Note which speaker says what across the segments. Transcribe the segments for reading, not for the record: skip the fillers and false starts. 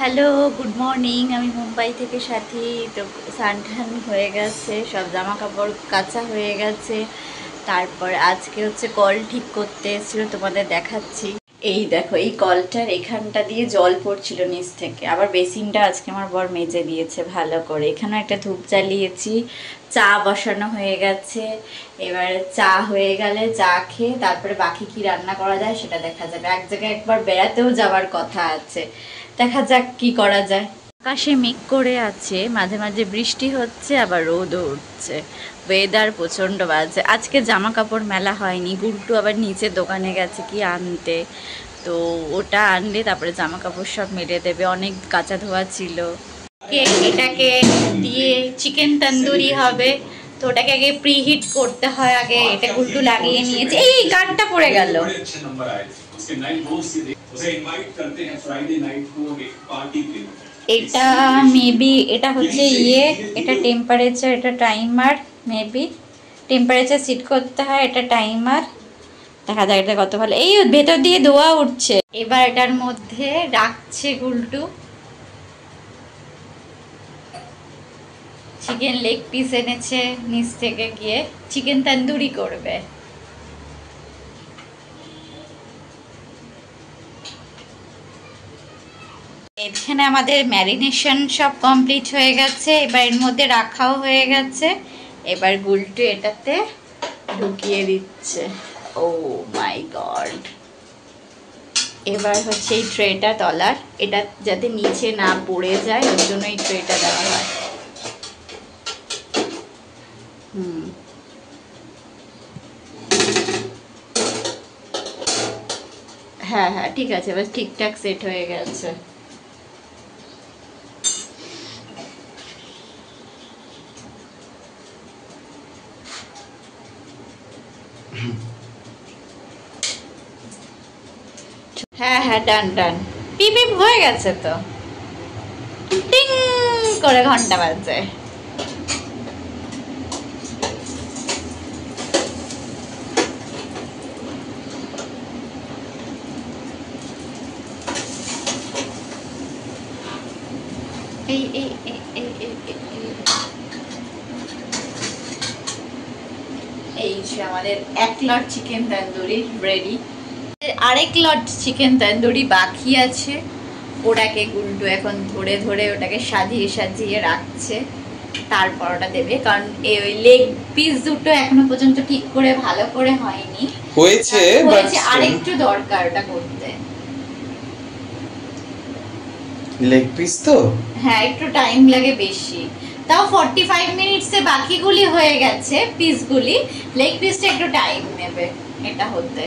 Speaker 1: Hello, good morning. আমি মুম্বাই থেকে সাথী। তো স্নান হয়ে গেছে, সব জামা কাপড় কাচা হয়ে গেছে। তারপর আজকে হচ্ছে কল ঠিক করতে এসেছিলো, তোমাদের দেখাচ্ছি। এই দেখো, এই কলটার এখানটা দিয়ে জল পড়ছিল নিচ থেকে। আবার বেসিনটা আজকে আমার বর মেজে দিয়েছে ভালো করে। এখানে একটা ধূপ জ্বালিয়েছি, চা বসানো হয়ে গেছে। এবার চা হয়ে গেলে চা খেয়ে তারপরে বাকি কি রান্না করা যায় সেটা দেখা যাবে। এক জায়গায় একবার বেড়াতেও যাওয়ার কথা আছে, দেখা যাক কি করা যায়। আকাশে মেঘ করে আছে, মাঝে মাঝে বৃষ্টি হচ্ছে, আবার রোদও উঠছে। ওয়েদার প্রচণ্ড বাজে। আজকে জামা কাপড় মেলা হয়নি, গুলটু আবার নিচে দোকানে গেছে কি আনতে। তো ওটা আনলে তারপরে জামা কাপড় সব মেলে দেবে, অনেক কাঁচা ধোয়া ছিল। এটাকে দিয়ে চিকেন তন্দুরি হবে, তো ওটাকে আগে প্রিহিট করতে হয়। আগে এটা গুলটু লাগিয়ে নিয়েছে। এই গানটা পড়ে গেল। এটা মেবি এটা হচ্ছে এটা টেম্পারেচার, এটা টাইমার। মেবি টেম্পারেচার সেট করতে হয়, এটা টাইমার। দেখা যাক এটা কত ভালো। এই ভেতর দিয়ে ধোয়া উঠছে। এবার এটার মধ্যে রাখছে গুলটু চিকেন লেগ পিস এনেছে নিচ থেকে, গিয়ে চিকেন তন্দুরি করবে। এখানে আমাদের ম্যারিনেশন সব কমপ্লিট হয়ে গেছে, এবার এর মধ্যে রাখাও হয়ে গেছে। এবার গুলটু এটাতে ঢুকিয়ে দিচ্ছে। ও মাই গড। এবার হচ্ছে এই ট্রেটা তলার, এটা যাতে নিচে না পড়ে যায় ওর জন্য এই ট্রেটা দেওয়া হয়। হ্যাঁ হ্যাঁ, ঠিক আছে, এবার ঠিকঠাক সেট হয়ে গেছে। হ্যাঁ হ্যাঁ, ডান ডান। পিপ পিপ হয়ে গেছে তো, টিং করে ঘন্টা বাজছে। এই এই এই এই এই যে আমাদের 1 লট চিকেন তন্দুরি রেডি। আরেক লট চিকেন তন্দুরি বাকি আছে, ওটাকে গুলটু এখন ধরে ধরে ওটাকে সাজিয়ে সাজিয়ে রাখছে। তারপর ওটা দেবে, কারণ ওই লেগ পিস দুটো এখনো পর্যন্ত ঠিক করে ভালো করে হয়নি।
Speaker 2: হয়েছে
Speaker 1: আরেকটু দরকার ওটা করতে।
Speaker 2: লেগ পিস তো
Speaker 1: হ্যাঁ, একটু টাইম লাগে বেশি। তাও 45 মিনিটসে বাকিগুলি হয়ে গেছে পিসগুলি। লেগ পিসটা একটু টাইম নেবে এটা হতে।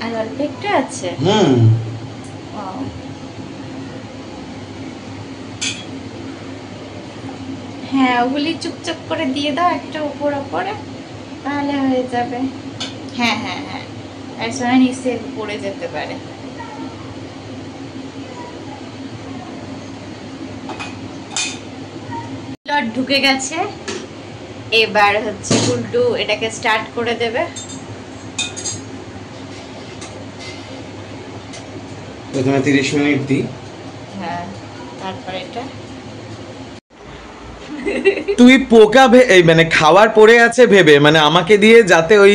Speaker 1: আর অল্প একটু আছে। হ্যাঁ, ওগুলি চুপচাপ করে দিয়ে দাও একটু উপর উপরে, তাহলে হয়ে যাবে। হ্যাঁ হ্যাঁ হ্যাঁ, এর সময় নিচে পড়ে যেতে পারে। লট ঢুকে গেছে, এবার হচ্ছে গুলটু এটাকে স্টার্ট করে দেবে।
Speaker 2: প্রথমে 30 মিনিট দিই।
Speaker 1: হ্যাঁ, তারপরে এটা
Speaker 2: তুই পোকা এই মানে খাবার পড়ে আছে ভেবে, মানে আমাকে দিয়ে যাতে ওই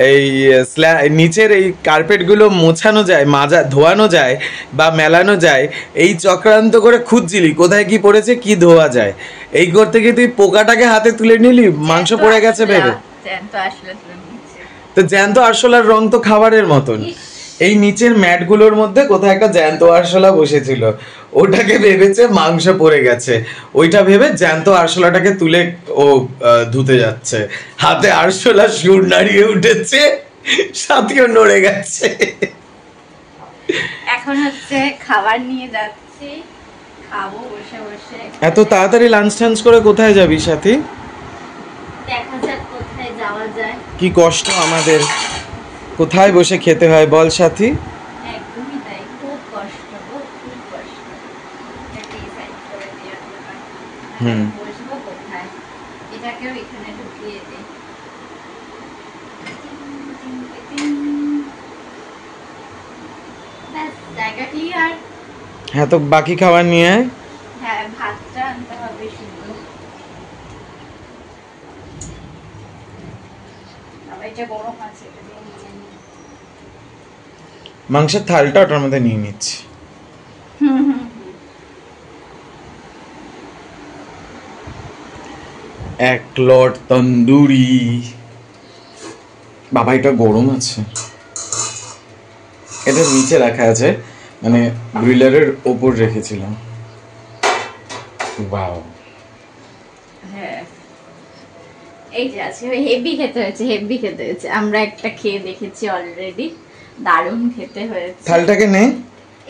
Speaker 2: এই নিচের এই কার্পেটগুলো মোছানো যায়, মাজা ধোয়ানো যায় বা মেলানো যায়, এই চক্রান্ত করে খুঁজছিলি কোথায় কি পড়েছে, কি ধোয়া যায়। এই করতে গিয়ে তুই পোকাটাকে হাতে তুলে নিলি, মাংস পড়ে গেছে ভেবে। তো জ্যান্ত আরশোলার রং তো খাবারের মতন। এই নিচের ম্যাটগুলোর মধ্যে কোথায় একটা জ্যান্ত আরশোলা বসেছিল, ওটাকে ভেবেছে মাংস পড়ে গেছে। ওইটা ভেবে জ্যান্ত আরশোলাটাকে তুলে ও ধুতে যাচ্ছে। হাতে আরশোলা সুর নাড়িয়ে উঠেছে, সাথীও নড়ে গেছে।
Speaker 1: এখন হচ্ছে খাবার নিয়ে যাচ্ছি, খাবো বসে বসে।
Speaker 2: এত তাড়াতাড়ি লাঞ্চ টাঞ্চ করে কোথায় যাবি সাথী?
Speaker 1: দেখা যাক কোথায় যাওয়া যায়।
Speaker 2: কি কষ্ট আমাদের, কোথায় বসে খেতে হয় বল সাথী?
Speaker 1: একদমই তাই, খুব কষ্ট, খুব কষ্ট। বসবো কোথায়, এটাকেও এখানে ঢুকিয়ে দিই। ক্লিয়ার।
Speaker 2: হ্যাঁ, তো বাকি খাবার নিয়ে আয়।
Speaker 1: হ্যাঁ, ভাতটা আনতে হবে শুধু। আবার এটা গরম আছে, এটা দিয়ে নিয়ে নিই।
Speaker 2: মাংসের থালটা ওটার মধ্যে নিয়ে নিচ্ছি। এক লট তন্দুরি। বাবা, এটা গরম আছে। এটা নিচে রাখা আছে, মানে গ্রিলারের ওপর রেখেছিলাম। ওয়াও।
Speaker 1: হ্যাঁ, এই যে আছে। হেভি খেতে হয়েছে। আমরা একটা খেয়ে দেখেছি অলরেডি, দারুণ খেতে হয়েছে।
Speaker 2: থালটাকে নে।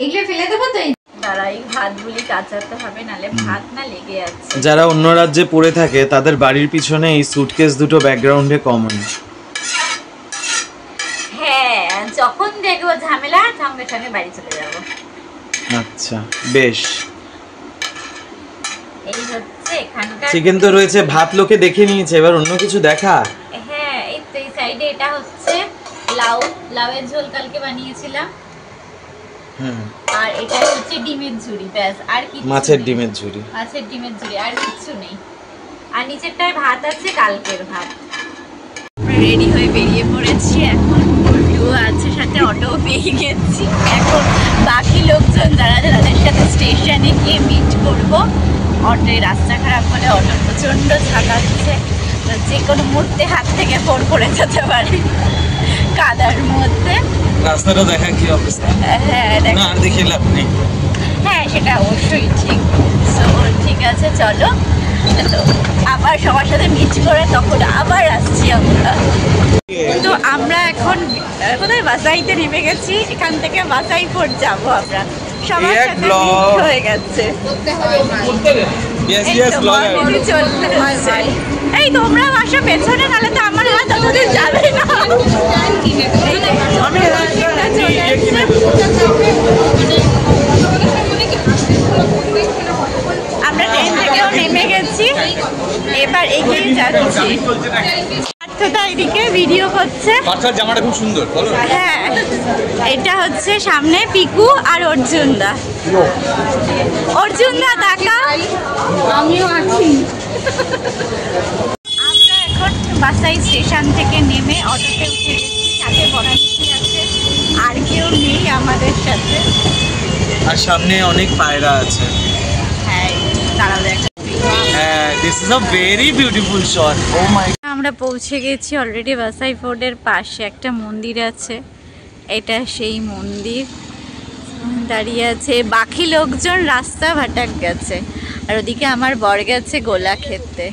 Speaker 1: এগুলো ফেলে দেবো তো। দাঁড়াই, ভাতগুলি কাচাতে হবে, নালে ভাত না লেগে যাচ্ছে।
Speaker 2: যারা অন্য রাজ্যে পড়ে থাকে তাদের বাড়ির পিছনে এই সুটকেস দুটো ব্যাকগ্রাউন্ডে কমন।
Speaker 1: হ্যাঁ, যখন দেখবো ঝামেলা সঙ্গে সঙ্গে বাড়ি চলে যাবো।
Speaker 2: আচ্ছা, বেশ।
Speaker 1: এই হচ্ছে এখানকার
Speaker 2: চিকেন তো রয়েছে, ভাত লোকে দেখে নিয়েছে, এবার অন্য কিছু দেখা।
Speaker 1: হ্যাঁ, এই তো এই সাইডে এটা হচ্ছে লাউয়ের ঝোল কালকে বানিয়েছিলাম। আর এটা হচ্ছে ডিমের ঝুড়ি, ব্যাস। আর কি?
Speaker 2: মাছের ডিমের ঝুড়ি।
Speaker 1: আর কিছু নেই। আর নিচেরটায় ভাত আছে, কালকের ভাত। রেডি হয়ে বেরিয়ে পড়েছি এখন। গুড্ডু আছে সাথে, অটো পেয়ে গেছি। এখন বাকি লোকজন যারা তাদের সাথে স্টেশনে গিয়ে মিট করব। অটোয় রাস্তা খারাপ হলে অটো প্রচণ্ড ঝাঁকাচ্ছে, যে কোনো মুহূর্তে হাত থেকে পড়ে যেতে পারে কাদার মধ্যে।
Speaker 2: রাস্তাটা দেখা কি অবস্থা?
Speaker 1: হ্যাঁ,
Speaker 2: না, আর দেখে লাভ নেই।
Speaker 1: হ্যাঁ, সেটা অবশ্যই ঠিক। ঠিক আছে, চলো। তো আবার সবার সাথে মিট করে তখন আবার আসছি আমরা। তো আমরা এখন কোথায়? বাসাইতে নেমে গেছি। এখান থেকে বাসাই ফোর্ট যাবো আমরা। সবার সাথে মিট হয়ে গেছে। এই তোমরা আসো পেছনে, নাহলে তো আমার হাত অতদিন যাবে না। আমরা ট্রেন থেকেও নেমে গেছি, এবার এগিয়ে যাচ্ছি। এদিকে ভিডিও করছে।
Speaker 2: জামাটা খুব সুন্দর।
Speaker 1: হ্যাঁ, এটা হচ্ছে সামনে পিকু আর অর্জুনদা। দেখা, আমিও আছি। আমরা এখন বাসাই স্টেশন থেকে নেমে অটোতে উঠে গেছি। সাথে বনানীতি আছে, আর কেউ নেই আমাদের সাথে।
Speaker 2: আর সামনে অনেক পায়রা আছে।
Speaker 1: হ্যাঁ, দাঁড়াও দেখ।
Speaker 2: হ্যাঁ, this is a very beautiful shot. Oh my.
Speaker 1: আমরা পৌঁছে গেছি অলরেডি। বাসাই ফোর্টের পাশে একটা মন্দির আছে, এটা সেই মন্দির। দাঁড়িয়ে আছে, বাকি লোকজন রাস্তা ভাটাক গেছে, আর ওদিকে আমার বর গেছে গোলা খেতে।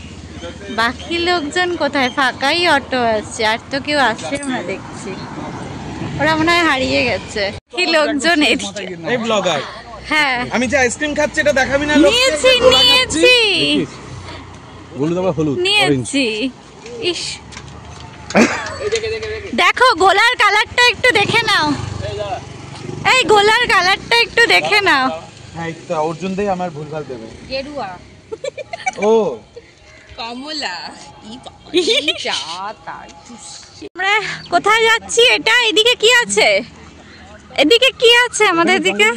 Speaker 1: বাকি লোকজন কোথায়? ফাঁকাই অটো আছে, আর তো কেউ আসছেও না দেখছি। ওরা মনে হয় হারিয়ে গেছে। কি লোকজন এদিকে।
Speaker 2: এই ব্লগার।
Speaker 1: হ্যাঁ,
Speaker 2: আমি যে আইসক্রিম খাচ্ছি এটা দেখাবি না?
Speaker 1: নিয়েছি ইস, দেখো গোলার কালারটা একটু দেখে নাও। এই গোলার কালারটা একটু দেখে নাও।
Speaker 2: হ্যাঁ, একটু অর্জুন দেই আমার ভুলভাল দেবে।
Speaker 3: গেরুয়া,
Speaker 2: ও
Speaker 3: কমলা।
Speaker 1: আমরা কোথায় যাচ্ছি? এটা এদিকে কি আছে? আমাদের দিকে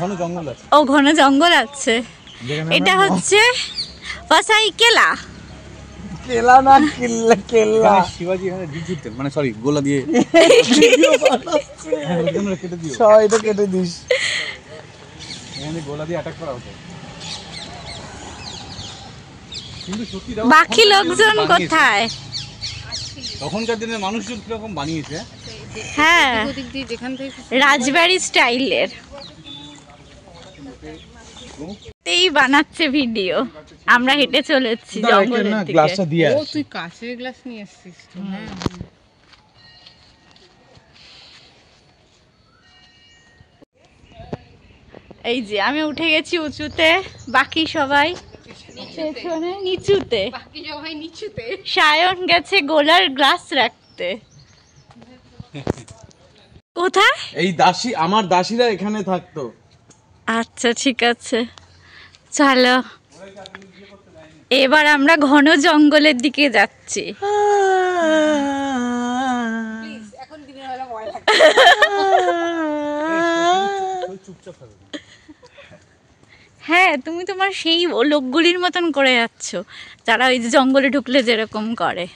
Speaker 2: ঘন জঙ্গল আছে।
Speaker 1: ও, ঘন জঙ্গল আছে। এটা হচ্ছে বাসাই কেলা।
Speaker 2: কেলা না, কেল্লা।
Speaker 4: শিবাজি এখানে ডিম ছুটতেন, মানে সরি, গোলা দিয়ে কেটে দিও।
Speaker 2: এটা কেটে দিস।
Speaker 4: এখানে গোলা দিয়ে অ্যাটাক করা হতো। কিন্তু সত্যি
Speaker 1: বাকি লোকজন কোথায়?
Speaker 4: তখনকার দিনের মানুষজন কিরকম বানিয়েছে।
Speaker 1: হ্যাঁ,
Speaker 3: যেখান থেকে
Speaker 1: রাজবাড়ি স্টাইলের এই বানাচ্ছে ভিডিও। আমরা হেঁটে চলেছি জঙ্গলের দিকে।
Speaker 2: গ্লাসটা দিয়ে
Speaker 3: ও, তুই কাঁচের গ্লাস নিয়ে এসেছিস তো? হ্যাঁ,
Speaker 1: এই যে আমি উঠে গেছি উঁচুতে, বাকি সবাই পেছনে নিচুতে।
Speaker 3: বাকি সবাই নিচুতে।
Speaker 1: সায়ন গেছে গোলার গ্লাস রাখতে। কোথায়?
Speaker 2: এই দাসী, আমার দাসীরা এখানে থাকতো।
Speaker 1: আচ্ছা, ঠিক আছে, চলো। এবার আমরা ঘন জঙ্গলের দিকে যাচ্ছি।
Speaker 3: এখন দিনের বেলা ভয় লাগে।
Speaker 1: তুমি তোমার সেই লোকগুলির মতন করে যাচ্ছ যারা ওই যে জঙ্গলে ঢুকলে যেরকম করে।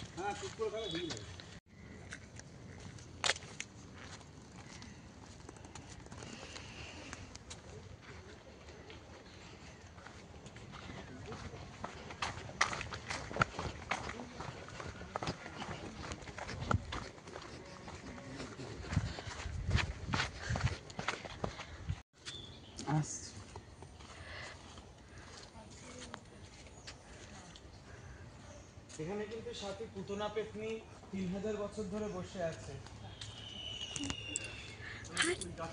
Speaker 2: এখানে কিন্তু সাথে পুতনা পেতনি 3000 বছর ধরে বসে আছে।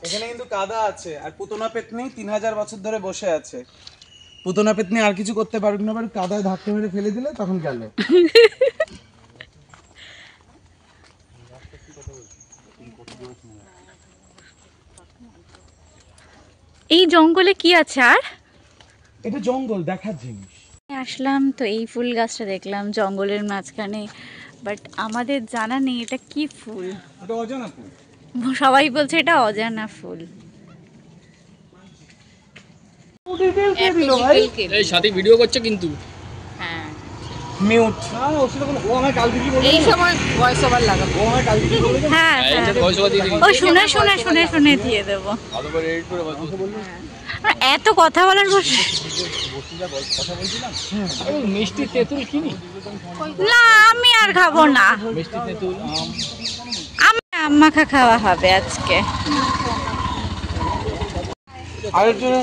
Speaker 2: এখানে কিন্তু কাদা আছে আর পুতনা পেতনি 3000 বছর ধরে বসে আছে। পুতনা পেতনি আর কিছু করতে পারুক না পারুক, কাদায় ধাক্কা মেরে ফেলে দিলে তখন গেল।
Speaker 1: এই জঙ্গলে কি আছে আর?
Speaker 2: এটা জঙ্গল দেখার জিনিস।
Speaker 1: আসলাম তো এই ফুল গাছটা দেখলাম জঙ্গলের মাঝখানে, বাট আমাদের জানা নেই এটা কি ফুল।
Speaker 4: এটা অজানা ফুল,
Speaker 1: সবাই বলছে এটা অজানা ফুল।
Speaker 5: এই সাথে ভিডিও করছে কিন্তু
Speaker 1: হ্যাঁ
Speaker 2: মিউট।
Speaker 4: না না ওর সাথে কোনো, ও আমায় কাল থেকে বললো,
Speaker 3: এই সময় ভয়েস ওভার লাগাবো।
Speaker 4: ও আমায় কাল থেকে বললো
Speaker 1: হ্যাঁ
Speaker 5: এই যে
Speaker 1: হ্যাঁ।
Speaker 5: ভয়েস ওভার দিয়ে দিবি
Speaker 1: ও শুনে শুনে শুনে শুনে দিয়ে দেবো।
Speaker 5: ভালো করে এডিট করে বল।
Speaker 1: আর এত কথা বলার বসে
Speaker 5: আমি মিষ্টি তেঁতুল কিনি,
Speaker 1: না আমি আর খাবো না,
Speaker 5: মিষ্টি তেঁতুল
Speaker 1: আমি আম মাখা খাওয়া হবে আজকে।
Speaker 2: আরেকজন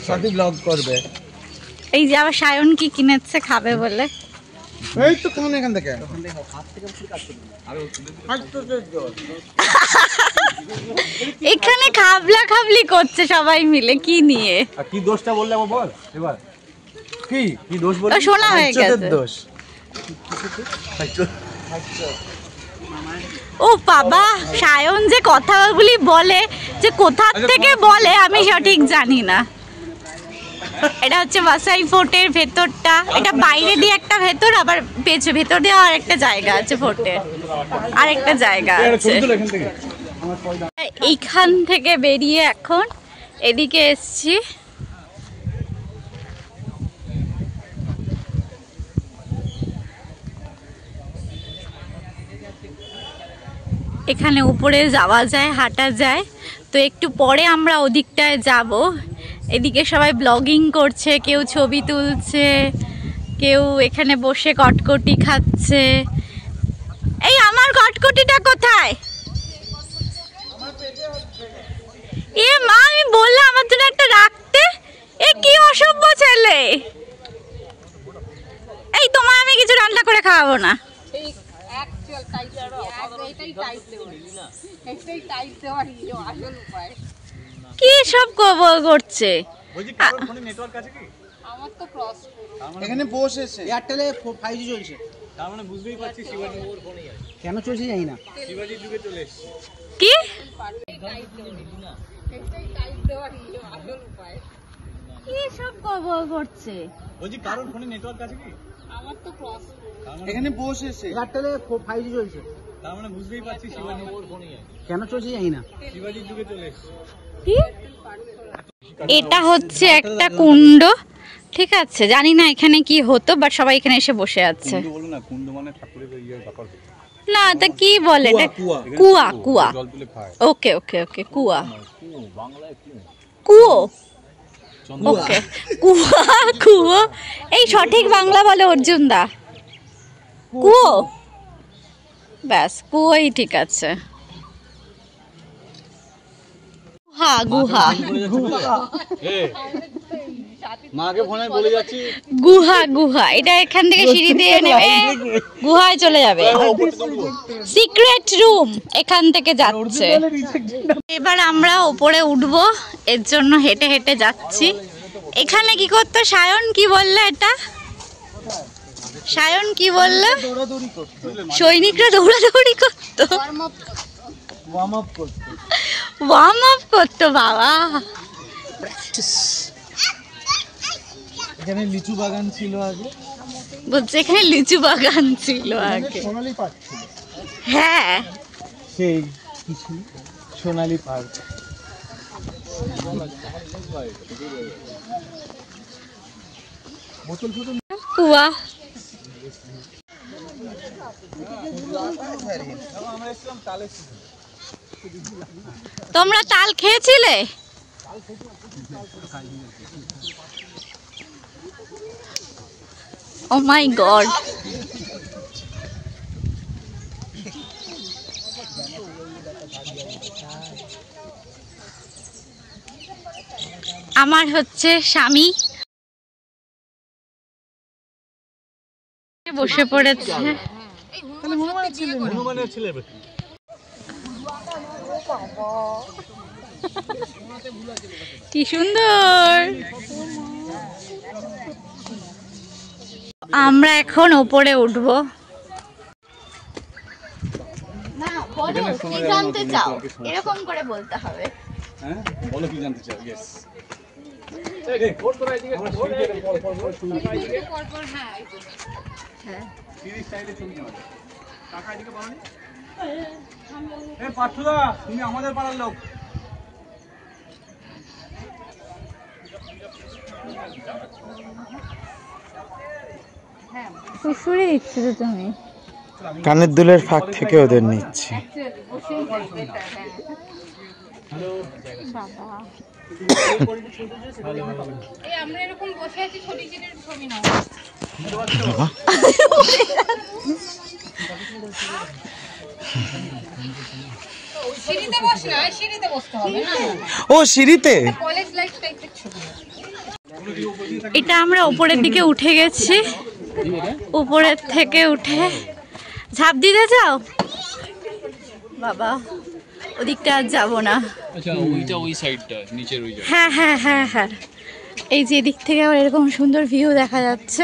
Speaker 2: সাথে ব্লগ করবে।
Speaker 1: এই যে আবার সায়ন কি কিনেছে খাবে বলে।
Speaker 2: এই তো কোন এখান থেকে
Speaker 1: এখানে খাবলা খাবলি করছে সবাই মিলে কি নিয়ে।
Speaker 4: আর কি দোষটা বললে আমার বল এবার,
Speaker 2: কি
Speaker 4: কি দোষ
Speaker 1: ও
Speaker 4: বললি?
Speaker 1: শোনা হয়ে গেছে।
Speaker 2: দোষ।
Speaker 1: ও বাবা, সায়ন যে কথাগুলি বলে যে কোথা থেকে বলে আমি সঠিক জানি না। এটা হচ্ছে বাসাই ফোর্টের ভেতরটা, এটা বাইরে দিয়ে একটা ভেতর, আবার পেছনে ভেতর দিয়ে আর একটা জায়গা আছে ফোর্টের, আর একটা জায়গা আছে।
Speaker 4: এখান থেকে
Speaker 1: এইখান থেকে বেরিয়ে এখন এদিকে এসছি। এখানে উপরে যাওয়া যায়, হাঁটা যায়, তো একটু পরে আমরা ওদিকটায় যাব। এদিকে সবাই ব্লগিং করছে, কেউ ছবি তুলছে, কেউ এখানে বসে কটকটি খাচ্ছে। এই আমার কটকটিটা কোথায়? এ মা, আমি বললাম আমার জন্য একটা রাখতে। এ কি অসভ্য ছেলে! এই তোমার আমি কিছু রান্না করে খাওয়াবো না। কি সব করছে?
Speaker 4: বলছি কারোর ফোনে নেটওয়ার্ক আছে কি?
Speaker 3: আমার তো ক্রস
Speaker 2: এখানে বসেছে এয়ারটেলে 5G চলছে।
Speaker 4: তার মানে বুঝতেই পারছি শিবাজি ওর ফোনেই আছে,
Speaker 2: কেন চলছে জানি না।
Speaker 4: শিবাজির যুগে চলে এসেছে।
Speaker 1: কি কি সব করছে?
Speaker 4: বলছি কারোর ফোনে নেটওয়ার্ক আছে কি?
Speaker 3: আমার তো ক্রস
Speaker 2: এখানে বসেছে এয়ারটেলে 5G চলছে।
Speaker 4: তার মানে বুঝতেই পারছি শিবাজি ওর ফোনেই আছে,
Speaker 2: কেন চলছে জানি না।
Speaker 4: শিবাজির যুগে চলে এসেছে।
Speaker 1: কি? এটা হচ্ছে একটা কুণ্ড, ঠিক আছে, জানি না এখানে কি হতো, বাট সবাই এখানে এসে বসে আছে।
Speaker 4: কুন্ড বলো না, কুন্ড মানে ঠাকুরের ইয়ে ব্যাপার।
Speaker 1: না তা কি বলে?
Speaker 2: কুয়া।
Speaker 1: কুয়া কুয়া।
Speaker 4: জল তুলে খায়।
Speaker 1: ওকে ওকে ওকে, কুয়া, কুয়ো, ওকে, কুয়া কুয়ো। এই সঠিক বাংলা বলে অর্জুন দা। কুয়ো, ব্যাস কুয়োই ঠিক আছে। গুহা গুহা
Speaker 4: মাকে ফোনে বলে যাচ্ছি
Speaker 1: গুহা গুহা, এটা এখান থেকে সিঁড়ি দিয়ে নেমে গুহায় চলে যাবে। সিক্রেট রুম এখান থেকে যাচ্ছে। এবার আমরা উপরে উঠবো, এর জন্য হেঁটে হেঁটে যাচ্ছি। এখানে কি করতো সায়ন? কি বললে এটা? সায়ন কি বললে? সৈনিকরা দৌড়াদৌড়ি করতো, ওয়ার্ম আপ করতো। বাবা,
Speaker 2: এখানে লিচু বাগান ছিল আগে।
Speaker 1: বলছে এখানে লিচু বাগান ছিল আগে।
Speaker 2: সোনালী পার্ক ছিল।
Speaker 1: হ্যাঁ,
Speaker 2: সেই কিছু সোনালী পার্ক।
Speaker 1: কুয়া। তোমরা তাল খেয়েছিলে? ও মাই গড, আমার হচ্ছে স্বামী বসে পড়েছে। কি সুন্দর। আমরা এখন ওপরে উঠবো। না বলো কি জানতে চাও, এরকম করে বলতে হবে।
Speaker 4: হ্যাঁ বলো কি জানতে চাও? ইয়েস পার্থদা, তুমি আমাদের পাড়ার লোক।
Speaker 1: শ্বশুরে ইচ্ছে তো তুমি
Speaker 2: কানের দুলের ফাঁক থেকে ওদের নিচ্ছি।
Speaker 3: আমরা এরকম বসে আছি, ছবি নাও। সিঁড়িতে বস না, সিঁড়িতে বসতে হবে না।
Speaker 2: ও সিঁড়িতে
Speaker 3: কলেজ লাইফ টাইপের ছবি।
Speaker 1: এটা আমরা উপরের দিকে উঠে গেছি। উপরের থেকে উঠে ঝাঁপ দিতে যাও বাবা, ওদিকটা আর যাবো না।
Speaker 5: আচ্ছা ওইটা ওই সাইডটা নিচের ওই জায়গা।
Speaker 1: হ্যাঁ হ্যাঁ হ্যাঁ হ্যাঁ, এই যে দিক থেকে আবার এরকম সুন্দর ভিউ দেখা যাচ্ছে।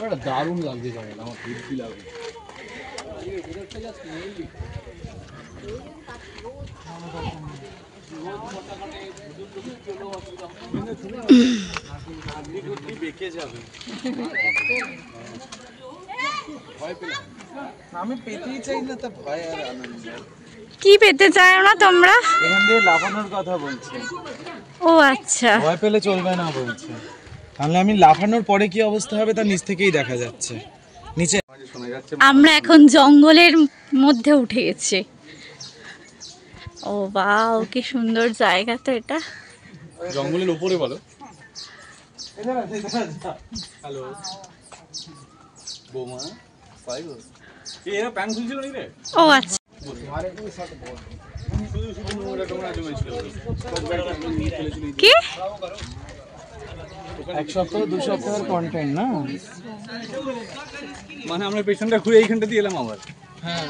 Speaker 5: একটা দারুণ লাগছে জায়গাটা, আমার খুবই লাগছে।
Speaker 2: আমি পেতেই চাই না, তা ভয় আর আনন্দ।
Speaker 1: কি পেতে চাও না তোমরা?
Speaker 2: এখান দিয়ে লাফানোর কথা বলছে।
Speaker 1: ও আচ্ছা,
Speaker 2: ভয় পেলে চলবে না বলছে। তাহলে আমি লাফানোর পরে কি অবস্থা হবে তা নিচ থেকেই দেখা যাচ্ছে। নিচে
Speaker 1: আমরা এখন জঙ্গলের মধ্যে উঠে গেছি। ও বাও, কি সুন্দর জায়গা তো এটা।
Speaker 4: জঙ্গলের উপরে বলো।
Speaker 2: হ্যালো
Speaker 4: বৌমা পাই গো, এরা প্যান খুলছিল নাকি রে?
Speaker 1: ও আচ্ছা, কি
Speaker 2: এক সপ্তাহ 2 সপ্তাহের কন্টেন্ট না?
Speaker 4: মানে আমরা পেছনটা ঘুরে এইখানটা দিয়ে এলাম আবার। হ্যাঁ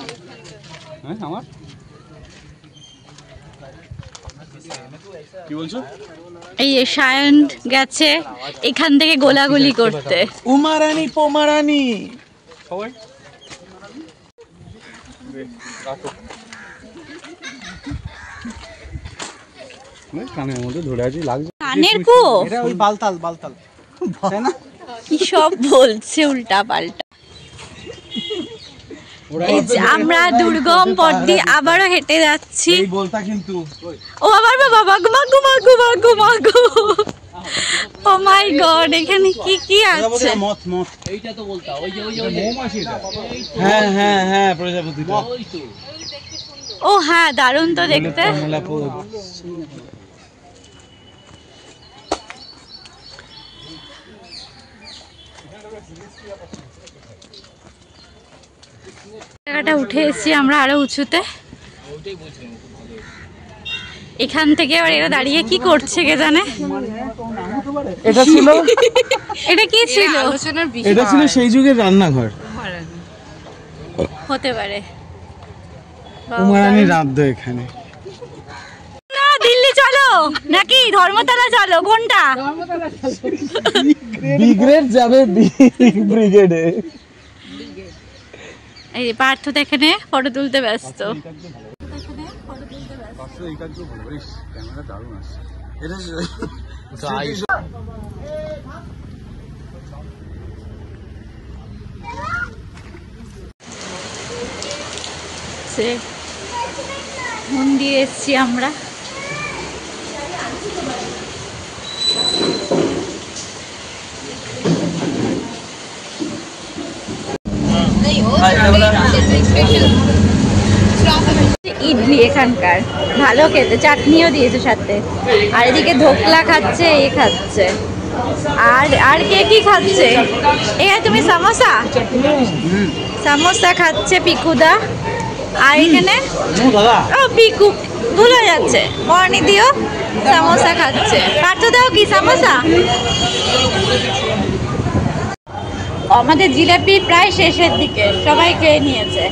Speaker 4: হ্যাঁ, আমার কি বলছো?
Speaker 1: এই সায়ন গেছে এখান থেকে গোলাগুলি করতে।
Speaker 2: উমারানি পোমারানি
Speaker 4: সবাই কানের মধ্যে ধরে আছি, লাগছে
Speaker 1: কানের কো
Speaker 2: এটা ওই বালতাল তাই না?
Speaker 1: কি সব বলছে উল্টা পাল্টা। এই যে আমরা দুর্গম পথ দিয়ে আবারও হেঁটে যাচ্ছি।
Speaker 2: এই বলতা কিন্তু
Speaker 1: ও আবার বাবা গুমাগু মাগু মাগু মাগু। ও মাই গড, এখানে কি কি আছে?
Speaker 2: মত
Speaker 5: এইটা তো বলতা, ওই যে
Speaker 4: মৌমাছি এটা।
Speaker 2: হ্যাঁ হ্যাঁ হ্যাঁ, প্রজাপতি
Speaker 5: ওই তো।
Speaker 1: ও হ্যাঁ, দারুণ তো দেখতে। জায়গাটা উঠে এসেছি আমরা আরো উঁচুতে। এখান থেকে আবার এরা দাঁড়িয়ে কি করছে কে জানে।
Speaker 2: এটা ছিল
Speaker 1: এটা কি ছিল?
Speaker 2: এটা ছিল সেই যুগের রান্নাঘর।
Speaker 1: হতে পারে।
Speaker 2: উমারানি রাঁধতো এখানে।
Speaker 1: না, দিল্লি চলো নাকি ধর্মতলা চলো, কোনটা?
Speaker 2: ব্রিগেড যাবে, ব্রিগেডে।
Speaker 1: এই পার্থ তো এখানে ফটো তুলতে ব্যস্ত।
Speaker 4: ক্যামেরা দারুণ আসছে।
Speaker 1: মন্দিরে এসছি আমরা। ইডলি এখানকার ভালো খেতে, চাটনিও দিয়েছে সাথে। আর এদিকে ধোকলা খাচ্ছে, এ খাচ্ছে। আর আর কে কি খাচ্ছে? এখানে তুমি সামোসা সামোসা খাচ্ছে পিকুদা। আর এখানে ও পিকু ভুলে যাচ্ছে, বর্ণি দিও সামোসা খাচ্ছে। পার্থ দাও কি সামোসা? আমাদের জিলাপি প্রায় শেষের দিকে, সবাই খেয়ে নিয়েছে।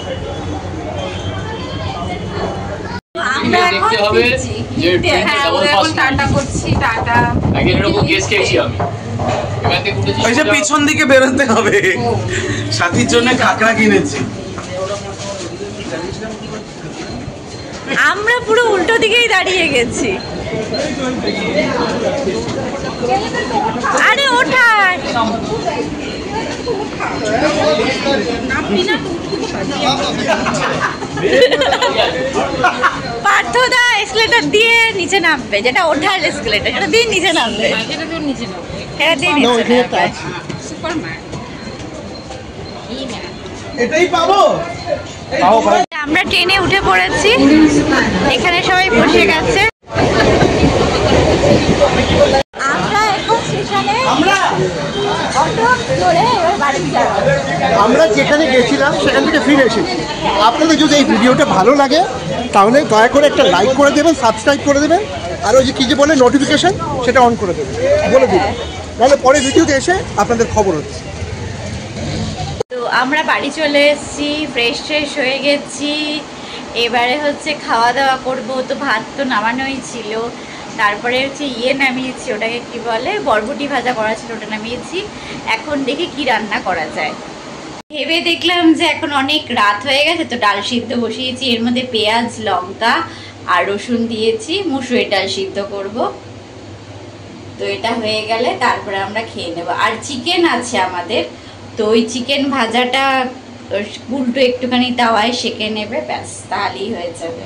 Speaker 1: আমরা এখন ফিরছি।
Speaker 3: হ্যাঁ, ওরা এখন টাটা করছি, টাটা।
Speaker 5: আগে এরকম কেস খেয়েছি আমি। এখান থেকে উঠেছি।
Speaker 2: ওই যে পিছন দিকে বেরোতে হবে, সাথীর জন্য কাঁকড়া কিনেছি।
Speaker 1: আমরা পুরো উল্টো দিকেই দাঁড়িয়ে গেছি। আরে ওঠার পার্থদা এসকেলেটর দিয়ে নিচে নামবে, যেটা ওঠার এসকেলেটর সেটা দিয়ে নিচে নামবে,
Speaker 3: এটা তো নিচে নাও।
Speaker 1: সেটা দিয়ে নিচে নামবে।
Speaker 3: সুপারম্যান।
Speaker 2: এটাই পাবো।
Speaker 1: আমরা ট্রেনে উঠে পড়েছি, এখানে সবাই বসে গেছে। আমরা এখন স্টেশনে অটো ধরে এবার বাড়ি যাব।
Speaker 6: আমরা যেখানে গেছিলাম সেখান থেকে ফিরে এসেছি। আপনাদের যদি এই ভিডিওটা ভালো লাগে তাহলে দয়া করে একটা লাইক করে দেবেন, সাবস্ক্রাইব করে দেবেন, আর ওই যে কী যে বলে নোটিফিকেশন সেটা অন করে দেবেন, বলে দিন, নাহলে পরে ভিডিওতে এসে আপনাদের খবর হচ্ছে।
Speaker 1: তো আমরা বাড়ি চলে এসেছি, ফ্রেশ হয়ে গেছি। এবারে হচ্ছে খাওয়া দাওয়া করব। তো ভাত তো নামানোই ছিল, তারপরে হচ্ছে নামিয়েছি, ওটাকে কি বলে বরবটি ভাজা করা ছিল, ওটা নামিয়েছি। এখন দেখি কি রান্না করা যায়। ভেবে দেখলাম যে এখন অনেক রাত হয়ে গেছে, তো ডাল সিদ্ধ বসিয়েছি। এর মধ্যে পেঁয়াজ, লঙ্কা আর রসুন দিয়েছি, মুসুরির ডাল সিদ্ধ করব। তো এটা হয়ে গেলে তারপরে আমরা খেয়ে নেব। আর চিকেন আছে আমাদের, তো ওই চিকেন ভাজাটা উল্টো একটুখানি তাওয়ায় সেঁকে নেবে, ব্যাস তাহলেই হয়ে যাবে।